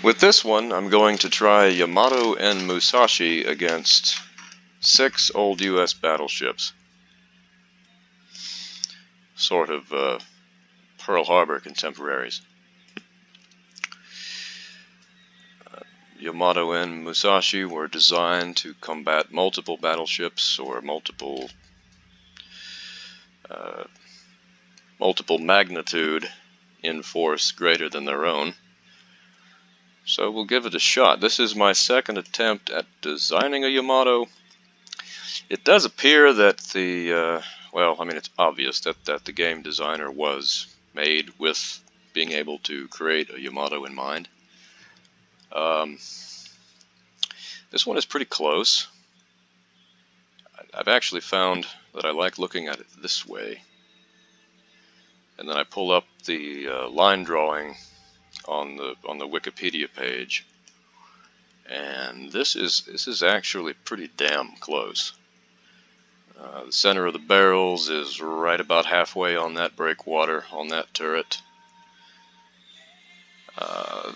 With this one, I'm going to try Yamato and Musashi against 6 old US battleships. Sort of Pearl Harbor contemporaries. Yamato and Musashi were designed to combat multiple battleships or multiple magnitude in force greater than their own. So we'll give it a shot. This is my second attempt at designing a Yamato. It does appear that it's obvious that the game designer was made with being able to create a Yamato in mind. This one is pretty close. I've actually found that I like looking at it this way. And then I pull up the line drawing on the Wikipedia page, and this is actually pretty damn close. The center of the barrels is right about halfway on that breakwater on that turret.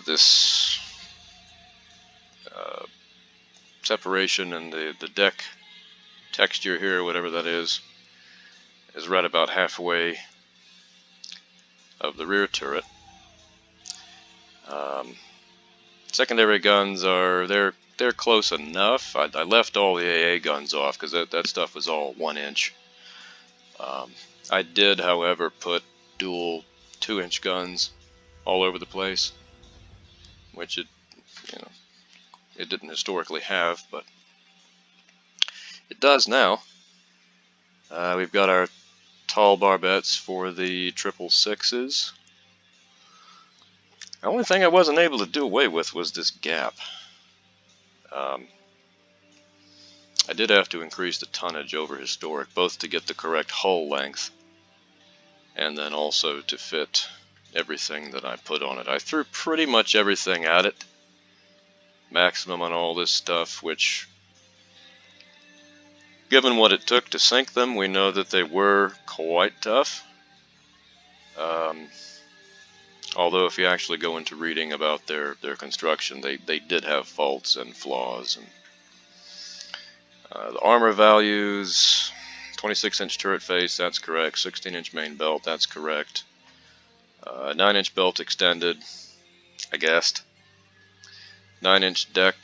This separation in the deck texture here, whatever that is right about halfway of the rear turret. Secondary guns they're close enough. I left all the AA guns off because that stuff was all 1 inch. I did, however, put dual 2-inch guns all over the place, which it didn't historically have, but it does now. We've got our tall barbettes for the 666s. The only thing I wasn't able to do away with was this gap. I did have to increase the tonnage over historic, both to get the correct hull length and then also to fit everything that I put on it. I threw pretty much everything at it, maximum on all this stuff, which, given what it took to sink them, we know that they were quite tough. Although if you actually go into reading about their construction, they did have faults and flaws. And the armor values, 26-inch turret face, that's correct. 16-inch main belt, that's correct. 9-inch belt extended, I guessed. 9-inch deck,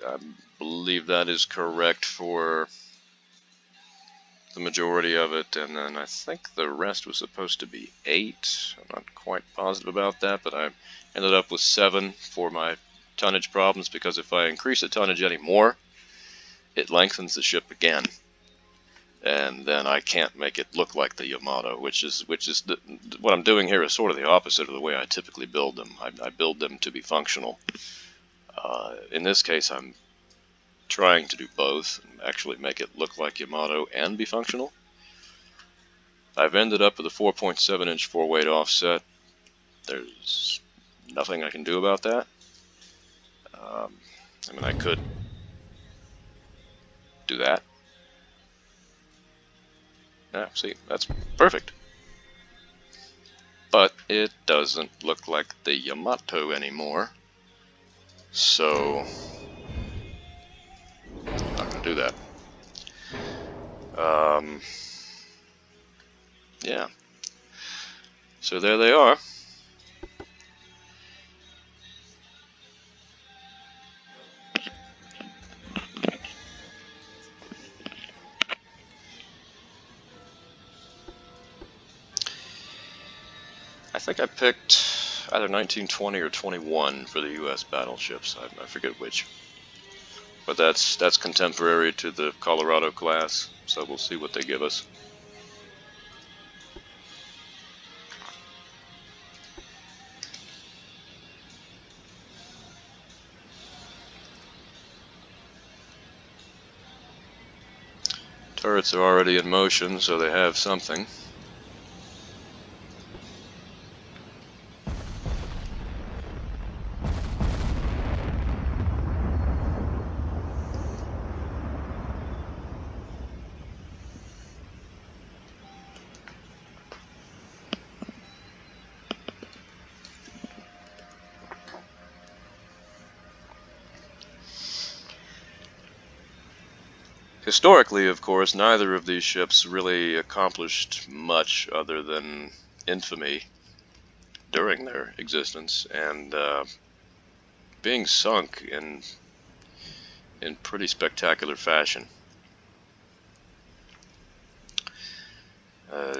I believe that is correct for the majority of it, and then I think the rest was supposed to be 8. I'm not quite positive about that, but I ended up with 7 for my tonnage problems, because if I increase the tonnage anymore, it lengthens the ship again, and then I can't make it look like the Yamato, which is what I'm doing here is sort of the opposite of the way I typically build them. I build them to be functional. In this case, I'm trying to do both and actually make it look like Yamato and be functional. I've ended up with a 4.7-inch 4-weight offset. There's nothing I can do about that. I could do that. Yeah, see, that's perfect. But it doesn't look like the Yamato anymore. So I'm not going to do that. Yeah. So there they are. I think I picked either 1920 or 21 for the US battleships. I forget which. But that's contemporary to the Colorado class, so we'll see what they give us. Turrets are already in motion, so they have something. Historically, of course, neither of these ships really accomplished much other than infamy during their existence, and being sunk in pretty spectacular fashion.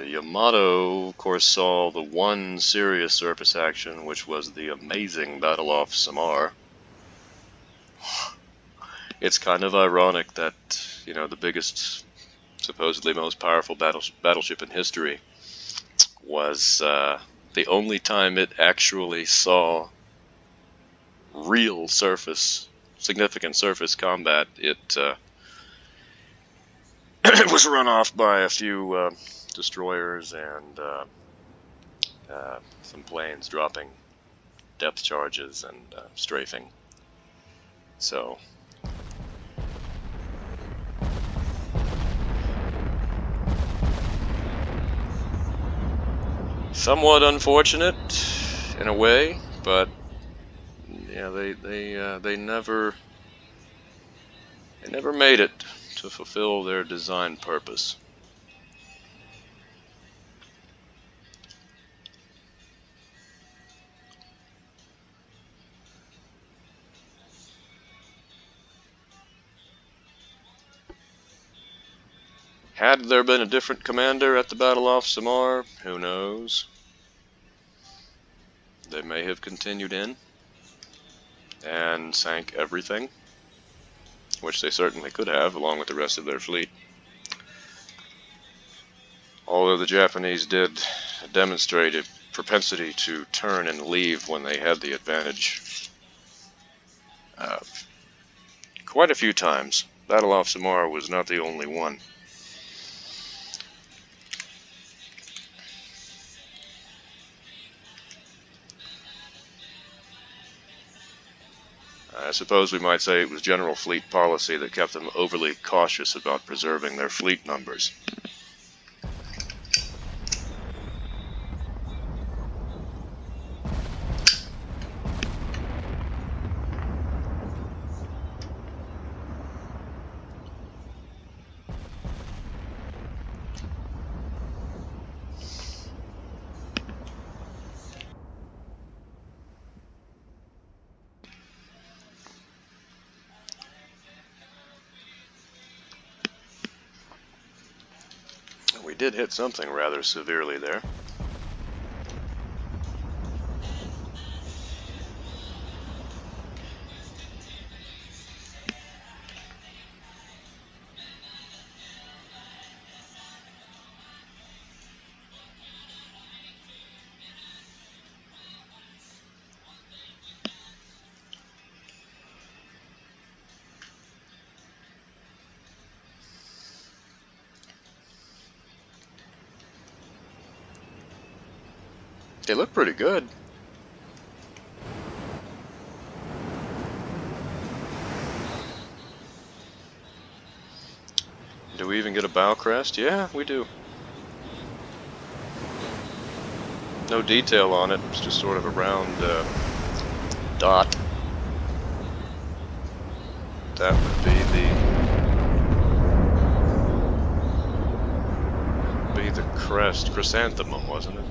Yamato, of course, saw the one serious surface action, which was the amazing battle off Samar. It's kind of ironic that, the biggest, supposedly most powerful battleship in history was the only time it actually saw real significant surface combat. It was run off by a few destroyers and some planes dropping depth charges and strafing. So, somewhat unfortunate in a way, but yeah, they never made it to fulfill their design purpose. Had there been a different commander at the Battle off Samar, who knows? They may have continued in and sank everything, which they certainly could have, along with the rest of their fleet. Although the Japanese did demonstrate a propensity to turn and leave when they had the advantage quite a few times. Battle off Samar was not the only one. I suppose we might say it was general fleet policy that kept them overly cautious about preserving their fleet numbers. We did hit something rather severely there. They look pretty good. Do we even get a bow crest? Yeah, we do. No detail on it, it's just sort of a round dot. That would be the crest, chrysanthemum, wasn't it?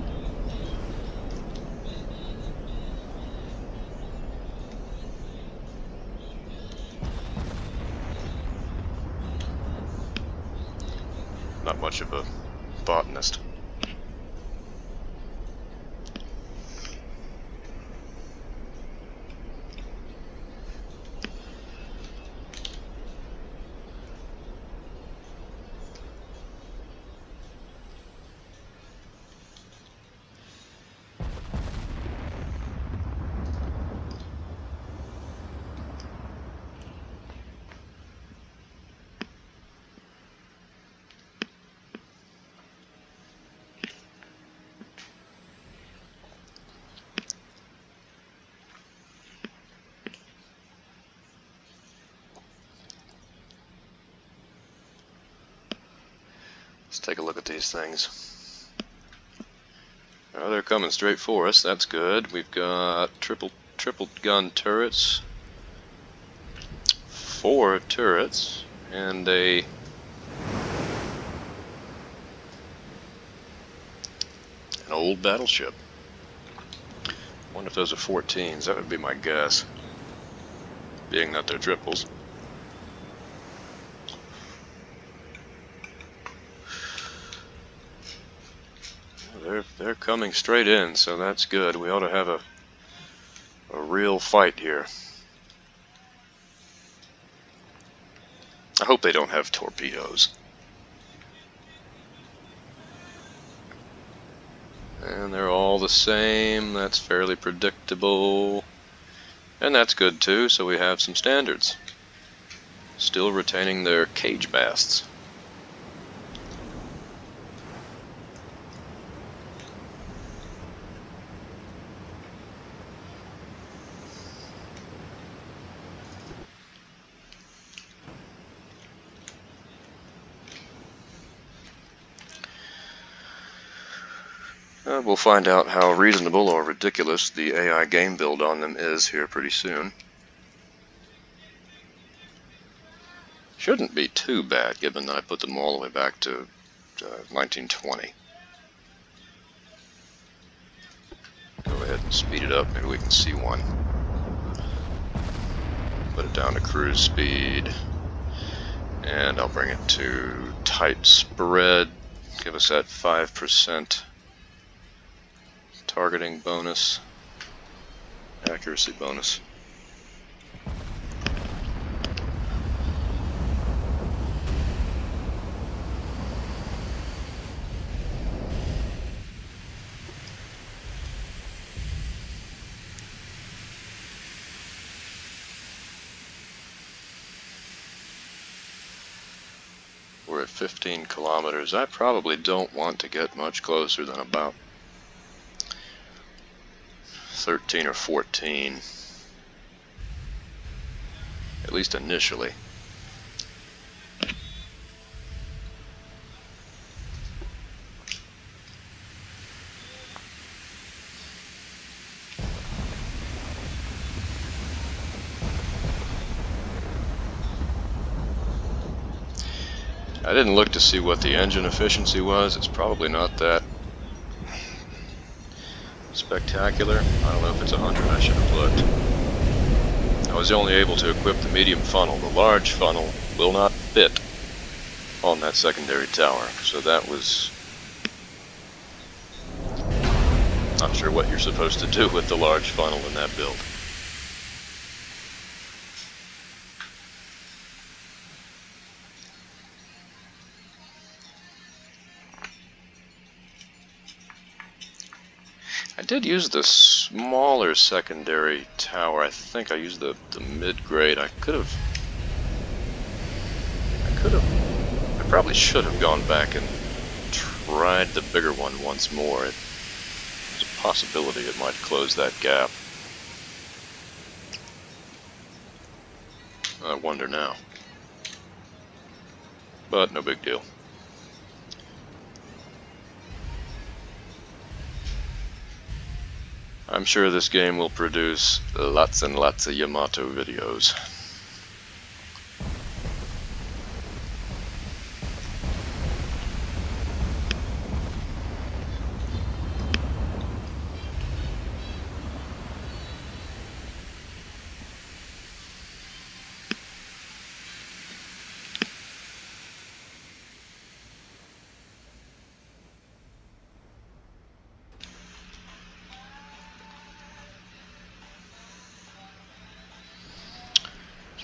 Not much of a botanist. Let's take a look at these things. Well, they're coming straight for us. That's good. We've got triple gun turrets, 4 turrets, and a An old battleship. Wonder if those are 14s. That would be my guess, being that they're triples. They're coming straight in, so that's good. We ought to have a real fight here. I hope they don't have torpedoes. And they're all the same. That's fairly predictable. And that's good too, so we have some standards. Still retaining their cage masts. We'll find out how reasonable or ridiculous the AI game build on them is here pretty soon. Shouldn't be too bad, given that I put them all the way back to 1920. Go ahead and speed it up, maybe we can see one. Put it down to cruise speed, and I'll bring it to tight spread. Give us that 5% targeting bonus, accuracy bonus. We're at 15 kilometers. I probably don't want to get much closer than about 13 or 14, at least initially. I didn't look to see what the engine efficiency was. It's probably not that spectacular. I don't know if it's 100. I should have looked. I was only able to equip the medium funnel. The large funnel will not fit on that secondary tower, so that was not sure what you're supposed to do with the large funnel in that build. I did use the smaller secondary tower. I think I used the mid-grade. I probably should have gone back and tried the bigger one once more. There's a possibility it might close that gap. I wonder now. But no big deal. I'm sure this game will produce lots and lots of Yamato videos.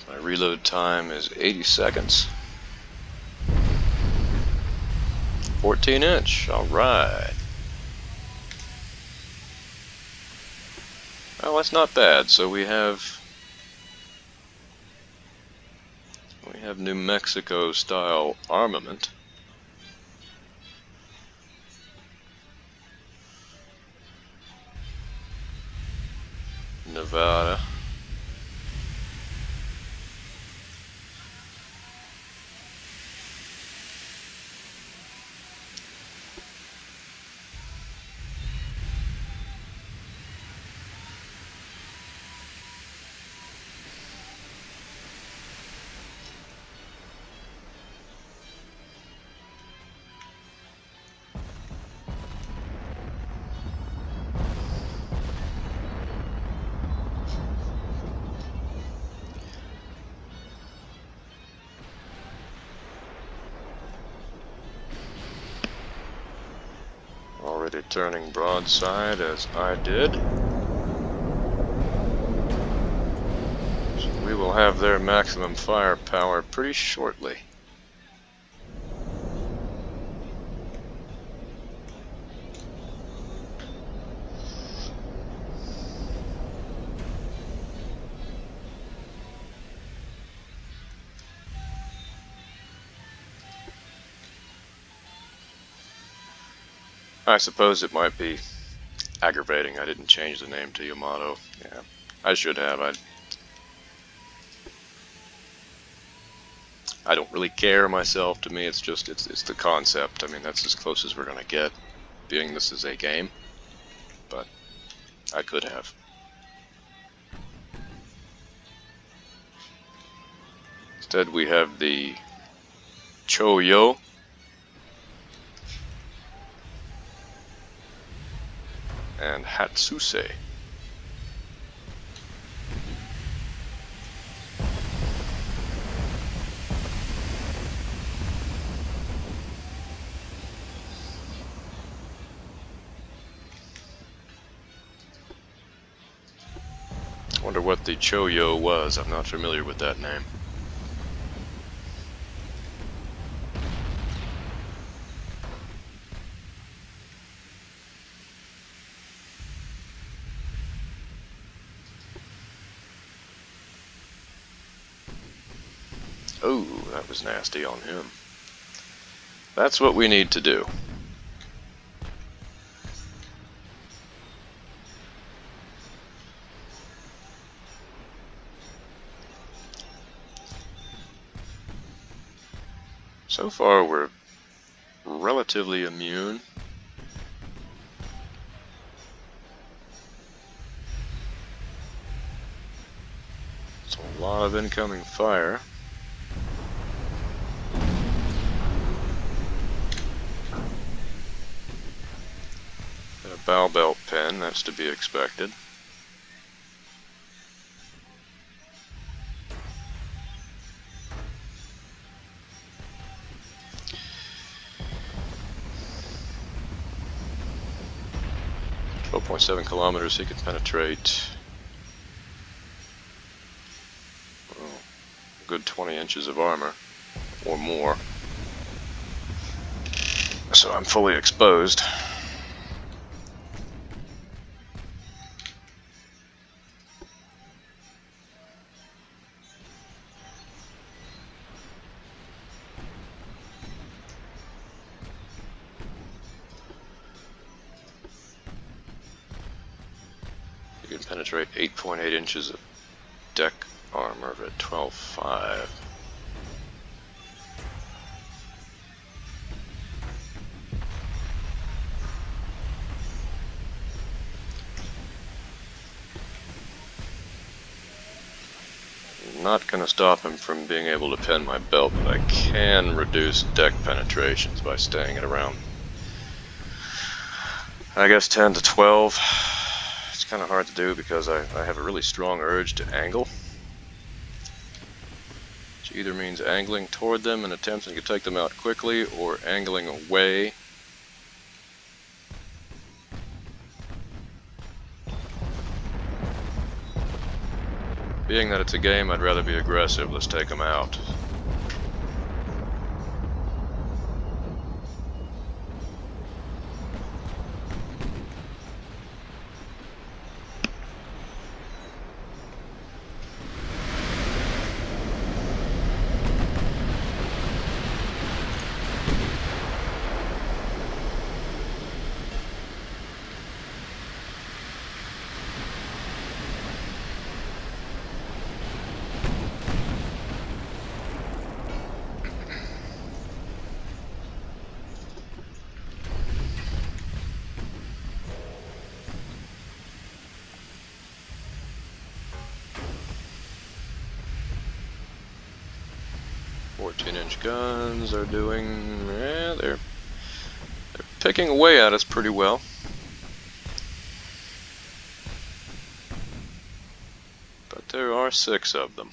My reload time is 80 seconds. 14 inch, alright. Well, that's not bad. So we have New Mexico style armament. Nevada. already turning broadside as I did. So we will have their maximum firepower pretty shortly. I suppose it might be aggravating I didn't change the name to Yamato. Yeah, I should have. I don't really care myself. To me, it's just it's the concept. I mean, that's as close as we're gonna get, being this is a game. But I could have. Instead, we have the Choyo. And Hatsuse. I wonder what the Choyo was. I'm not familiar with that name. Oh, that was nasty on him. That's what we need to do. So far, we're relatively immune. It's a lot of incoming fire. A bow belt pin, that's to be expected. .7 kilometers, he can penetrate a good 20 inches of armor, or more. So I'm fully exposed. You can penetrate 8.8 inches of deck armor at 12.5. Not going to stop him from being able to pin my belt, but I can reduce deck penetrations by staying at around, I guess, 10 to 12. It's kind of hard to do because I have a really strong urge to angle, which either means angling toward them and attempting to take them out quickly, or angling away. Being that it's a game, I'd rather be aggressive. Let's take them out. .14-inch guns are doing, they're picking away at us pretty well. But there are 6 of them.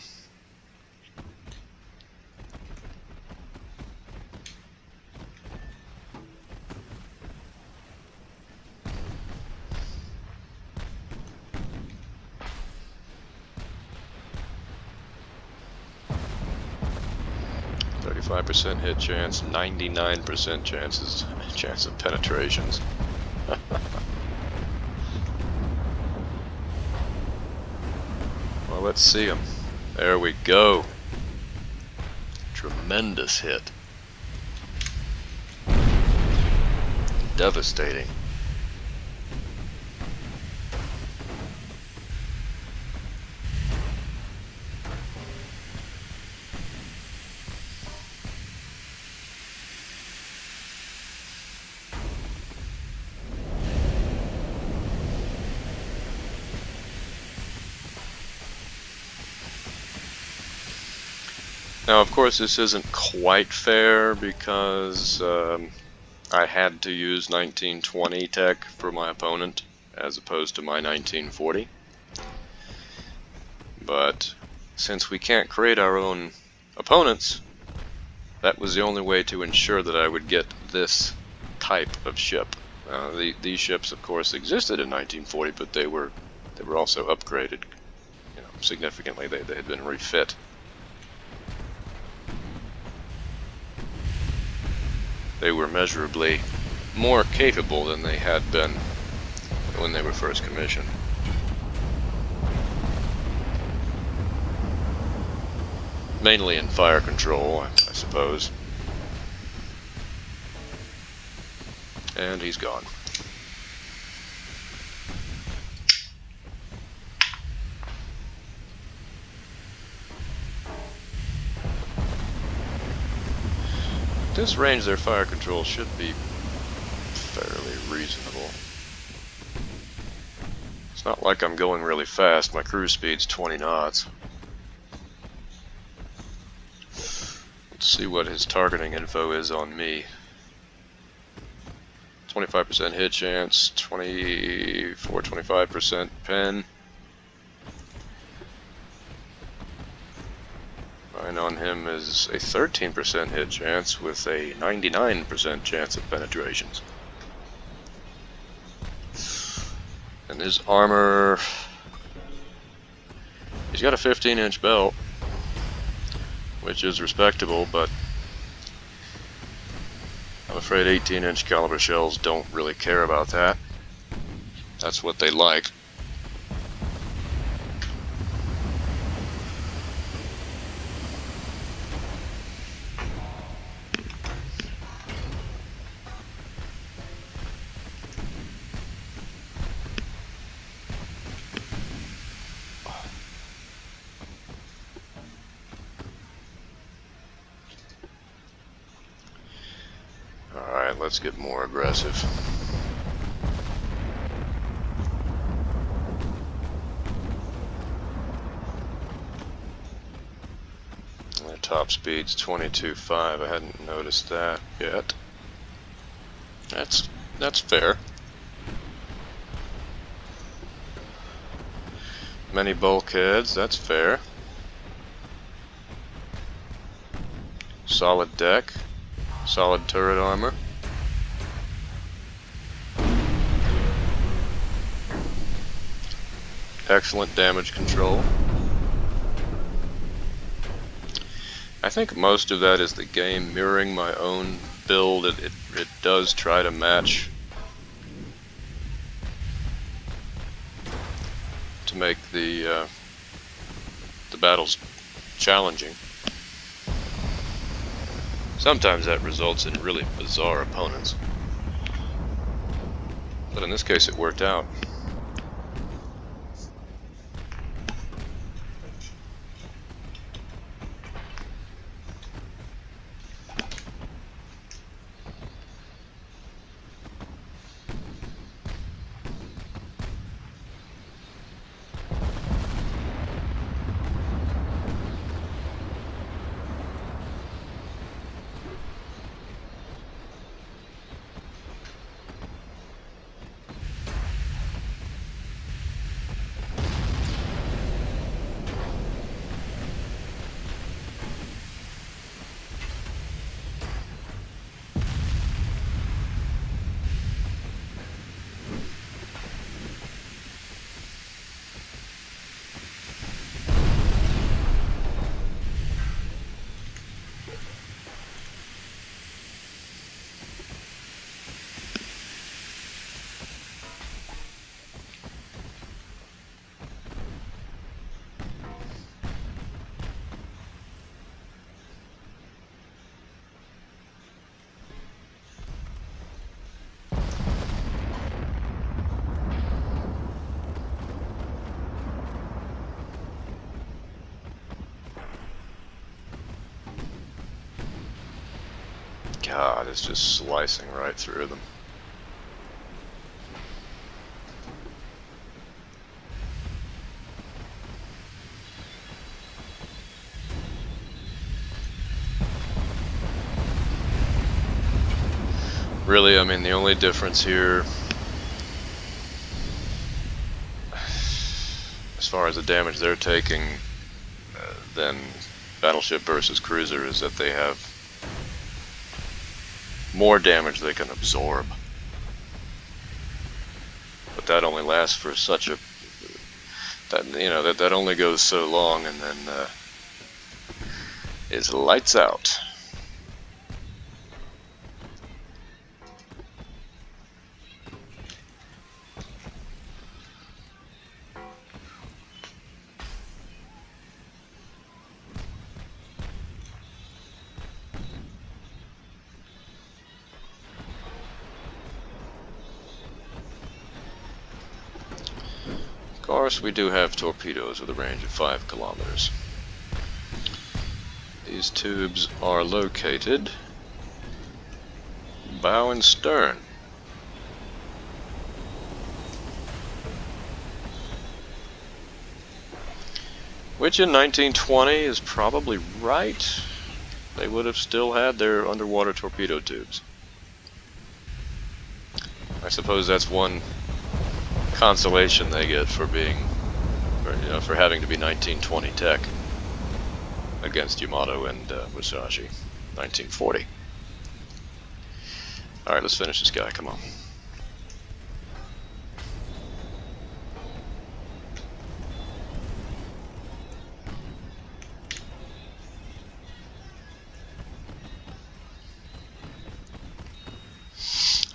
25% hit chance, 99% chance of penetrations. Well, let's see him. There we go. Tremendous hit. Devastating. Now, of course, this isn't quite fair because I had to use 1920 tech for my opponent as opposed to my 1940. But since we can't create our own opponents, that was the only way to ensure that I would get this type of ship. These ships, of course, existed in 1940, but they were also upgraded, significantly. They had been refit. They were measurably more capable than they had been when they were first commissioned. Mainly in fire control, I suppose. And he's gone. At this range, their fire control should be fairly reasonable. It's not like I'm going really fast. My cruise speed's 20 knots. Let's see what his targeting info is on me. 25% hit chance, 25% pen. Mine on him is a 13% hit chance with a 99% chance of penetrations. And his armor, he's got a 15-inch belt, which is respectable, but I'm afraid 18-inch caliber shells don't really care about that. That's what they like. Alright, let's get more aggressive. Their top speed's 22.5. I hadn't noticed that yet. That's fair. Many bulkheads, that's fair. Solid deck. Solid turret armor. Excellent damage control. I think most of that is the game mirroring my own build. It does try to match to make the battles challenging. Sometimes that results in really bizarre opponents, but in this case it worked out. God, it's just slicing right through them. Really, I mean, the only difference here, as far as the damage they're taking, than battleship versus cruiser, is that they have more damage they can absorb. But that only lasts for such a, that only goes so long, and then it's lights out. Of course, we do have torpedoes with a range of 5 kilometers. These tubes are located bow and stern. Which in 1920 is probably right. They would have still had their underwater torpedo tubes. I suppose that's one consolation they get for being, for having to be 1920 tech against Yamato and Musashi, 1940. All right, let's finish this guy. Come on.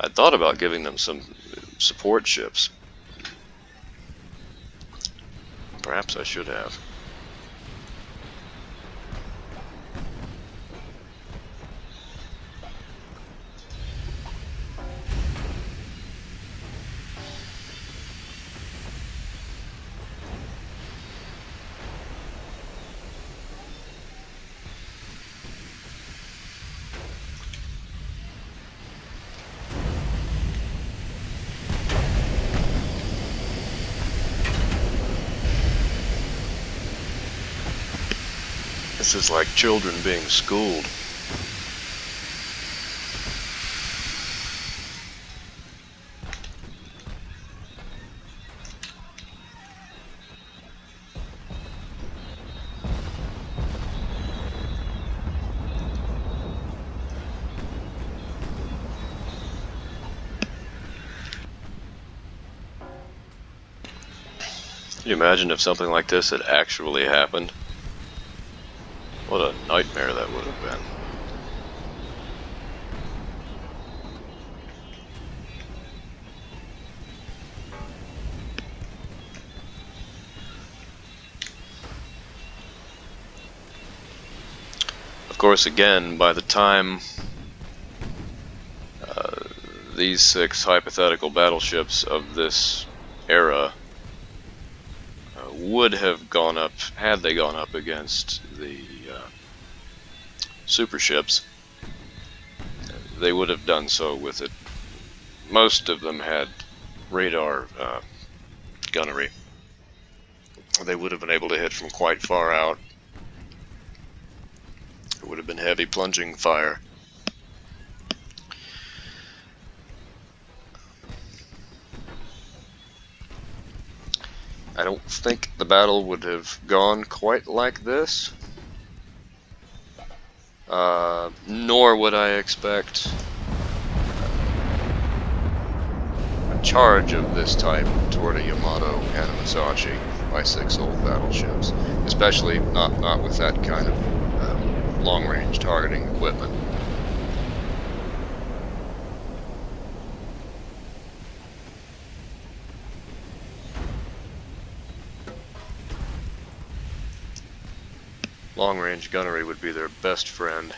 I thought about giving them some support ships. Perhaps I should have. This is like children being schooled. Can you imagine if something like this had actually happened? What a nightmare that would have been. Of course, again, by the time these 6 hypothetical battleships of this era would have gone up, had they gone up against the super ships, they would have done so with it. Most of them had radar gunnery. They would have been able to hit from quite far out. It would have been heavy plunging fire. I don't think the battle would have gone quite like this. Nor would I expect a charge of this type toward a Yamato and a Musashi by 6 old battleships, especially not with that kind of long-range targeting equipment. Long-range gunnery would be their best friend.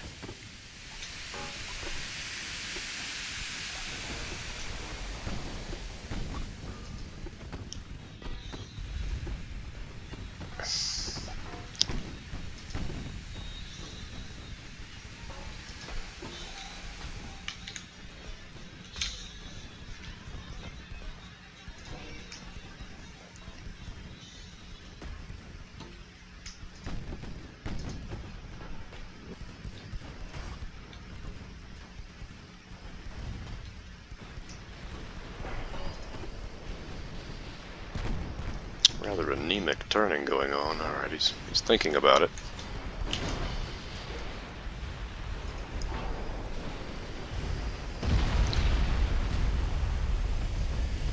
Rather anemic turning going on. Alright, he's thinking about it.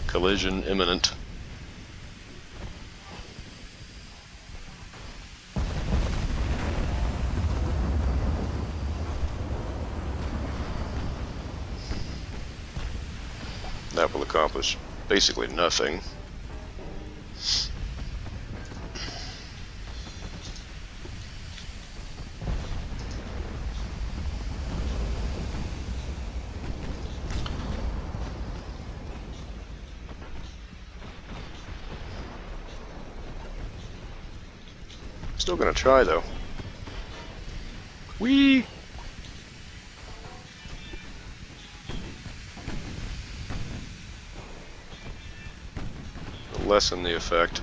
Collision imminent. That will accomplish basically nothing. Still gonna try though. Whee! Lessen the effect.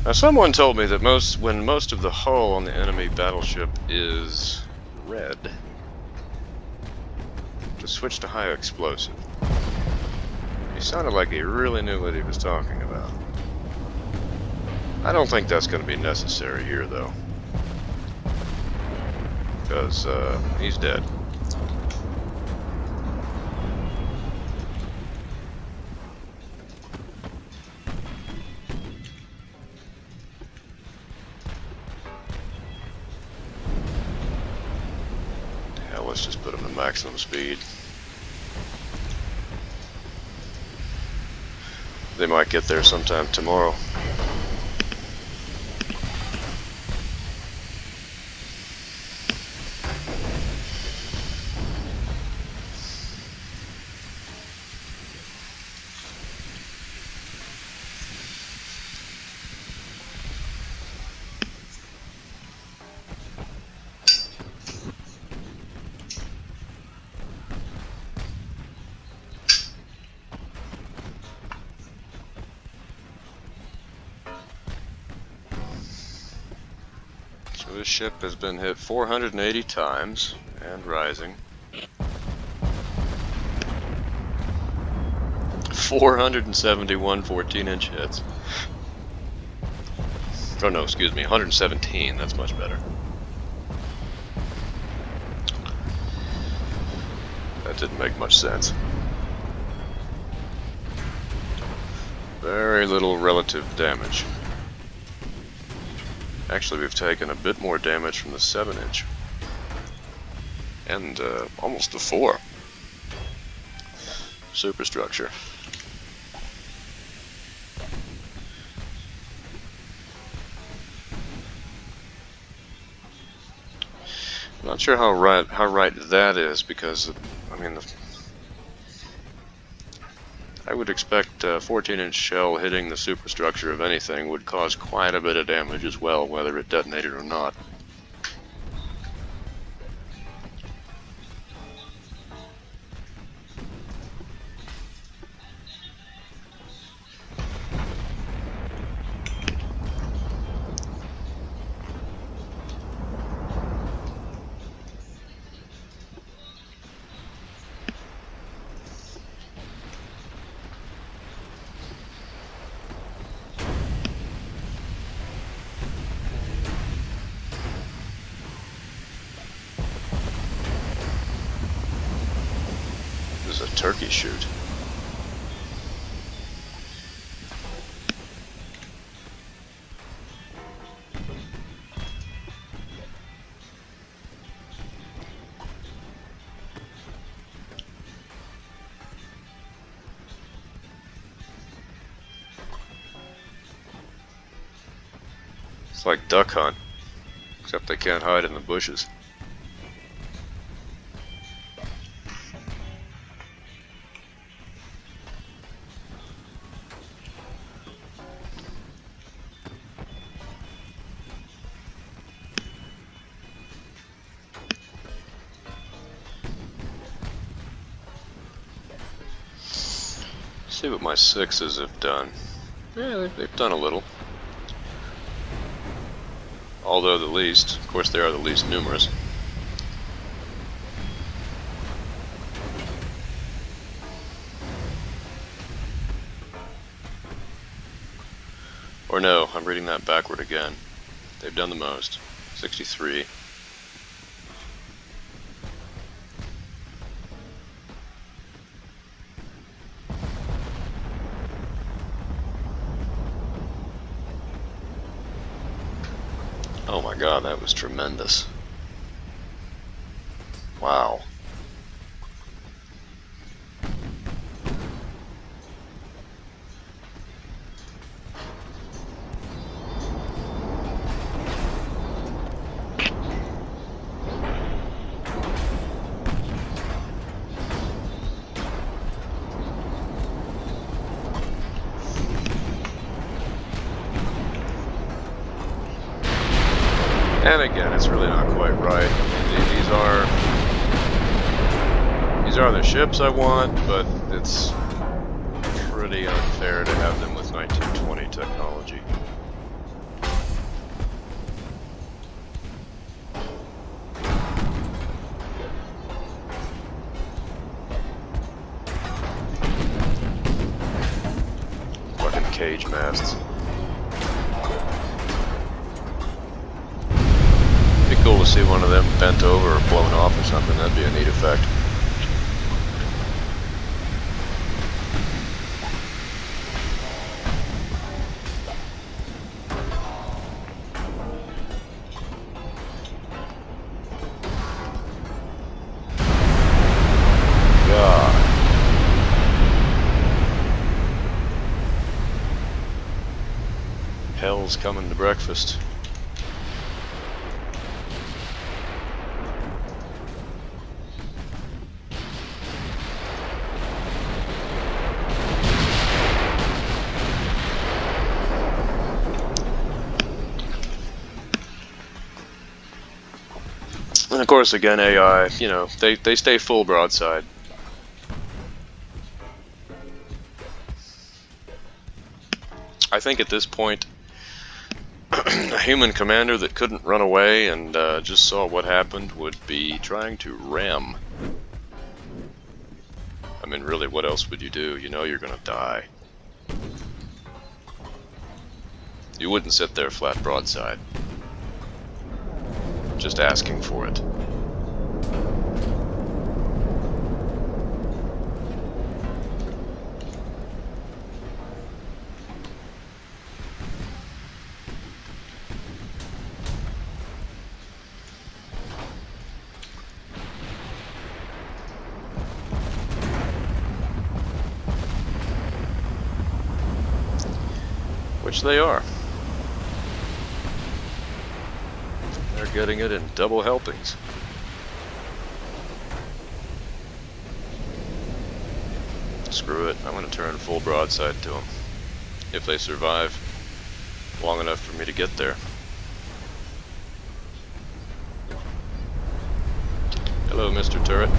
Now, someone told me that when most of the hull on the enemy battleship is red, to switch to high explosive. He sounded like he really knew what he was talking about. I don't think that's going to be necessary here, though, because he's dead. Let's just put him to maximum speed. They might get there sometime tomorrow. This ship has been hit 480 times and rising. 471 14-inch hits. Oh no, excuse me, 117. That's much better. That didn't make much sense. Very little relative damage. Actually, we've taken a bit more damage from the 7-inch. And almost the 4. Superstructure. I'm not sure how right that is, because I mean, I would expect a 14-inch shell hitting the superstructure of anything would cause quite a bit of damage as well, whether it detonated or not. A turkey shoot. It's like duck hunt, except they can't hide in the bushes. See what my 6s have done. Yeah, they've done a little. Although the least, of course they are the least numerous. Or no, I'm reading that backward again. They've done the most. 63. Oh my god, that was tremendous. Wow. And again, it's really not quite right. These are the ships I want, but it's pretty unfair to have them with 1920 technology. Fucking cage masts. Cool to see one of them bent over or blown off or something. That'd be a neat effect. God. Hell's coming to breakfast. And of course, again, AI, you know, they stay full broadside. I think at this point, a human commander that couldn't run away and just saw what happened would be trying to ram. I mean, really, what else would you do? You know you're gonna die. You wouldn't sit there flat broadside. Just asking for it. Which they are. They're getting it in double helpings. Screw it, I'm going to turn full broadside to them. If they survive long enough for me to get there. Hello, Mr. Turret.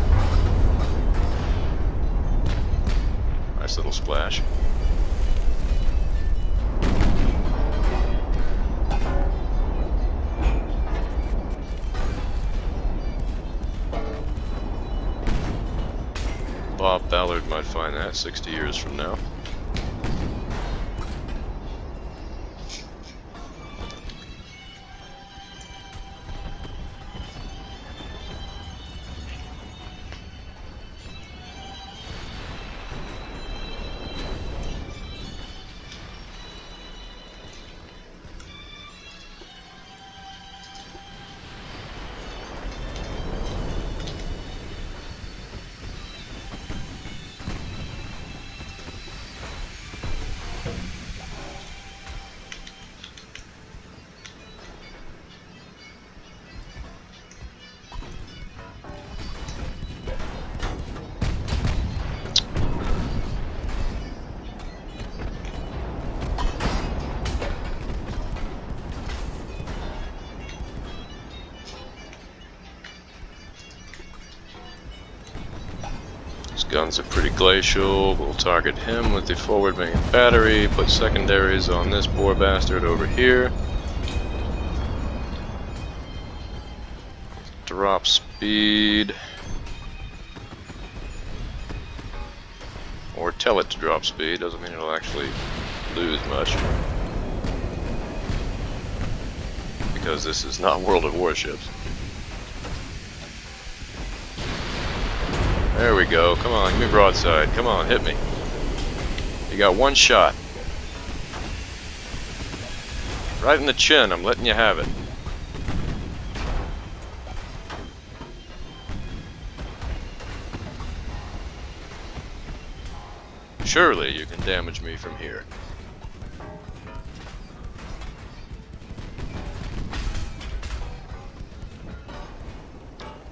Nice little splash. Bob Ballard might find that 60 years from now. His guns are pretty glacial. We'll target him with the forward main battery, put secondaries on this poor bastard over here. Drop speed. Or tell it to drop speed, doesn't mean it'll actually lose much. Because this is not World of Warships. There we go, come on, give me broadside, come on, hit me. You got one shot. Right in the chin, I'm letting you have it. Surely you can damage me from here.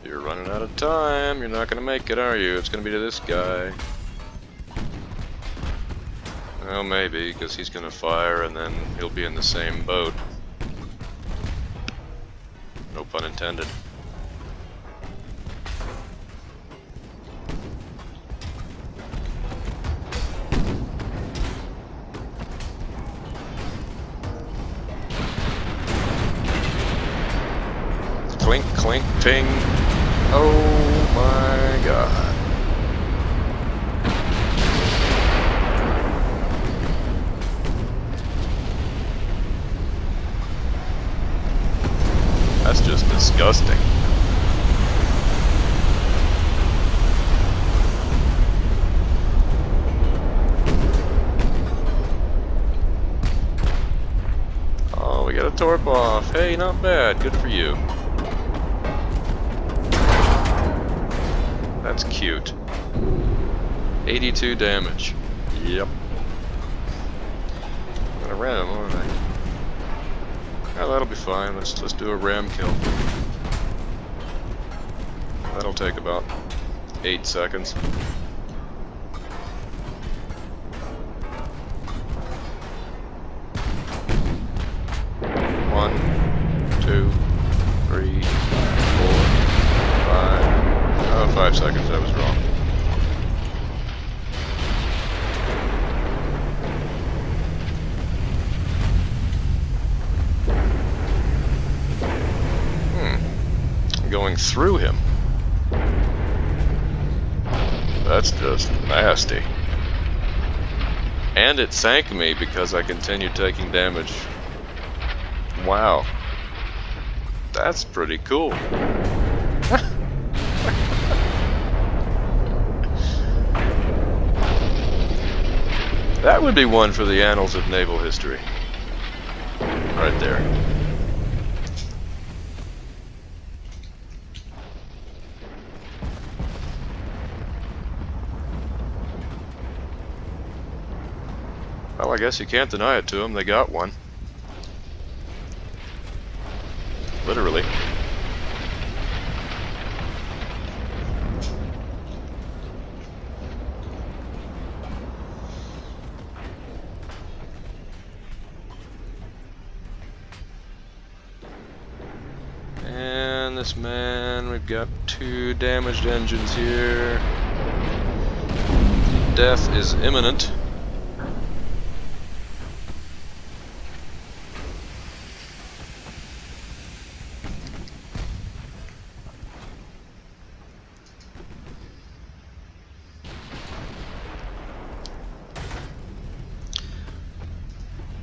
You're running out of time. You're not gonna make it, are you? It's gonna be to this guy. Well, maybe, because he's gonna fire and then he'll be in the same boat. No pun intended. Clink, clink, ting. Oh my god. That's just disgusting. Oh, we got a torp off. Hey, not bad. Good for you. That's cute. 82 damage. Yep. Got a ram, alright. Oh, that'll be fine. Let's do a ram kill. That'll take about 8 seconds. One, 2, 3, 4, 5. Oh, 5 seconds. I was wrong. Going through him. That's just nasty. And it sank me because I continued taking damage. Wow. That's pretty cool. That would be one for the annals of naval history. Right there. Well, I guess you can't deny it to them. They got one. Literally. And this man, we've got 2 damaged engines here. Death is imminent.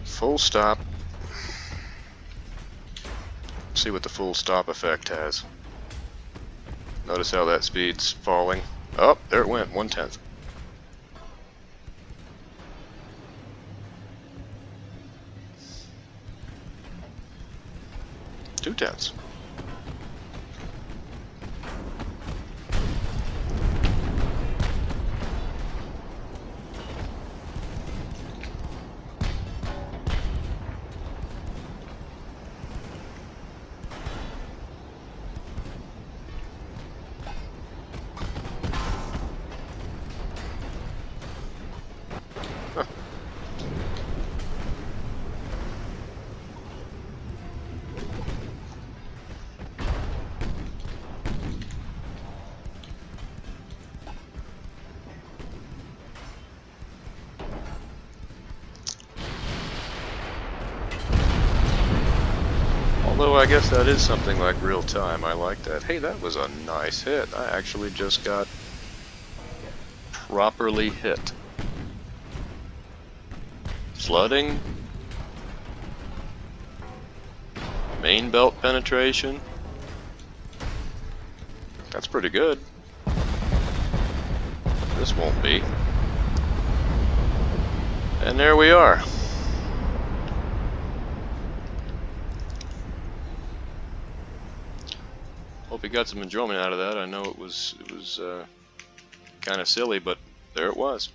Full stop. See what the full stop effect has. Notice how that speed's falling. Oh, there it went, 1/10. 2/10. I guess that is something like real time. I like that. Hey, that was a nice hit. I actually just got properly hit. Flooding. Main belt penetration. That's pretty good. This won't be. And there we are. Hope you got some enjoyment out of that. I know it was kind of silly, but there it was.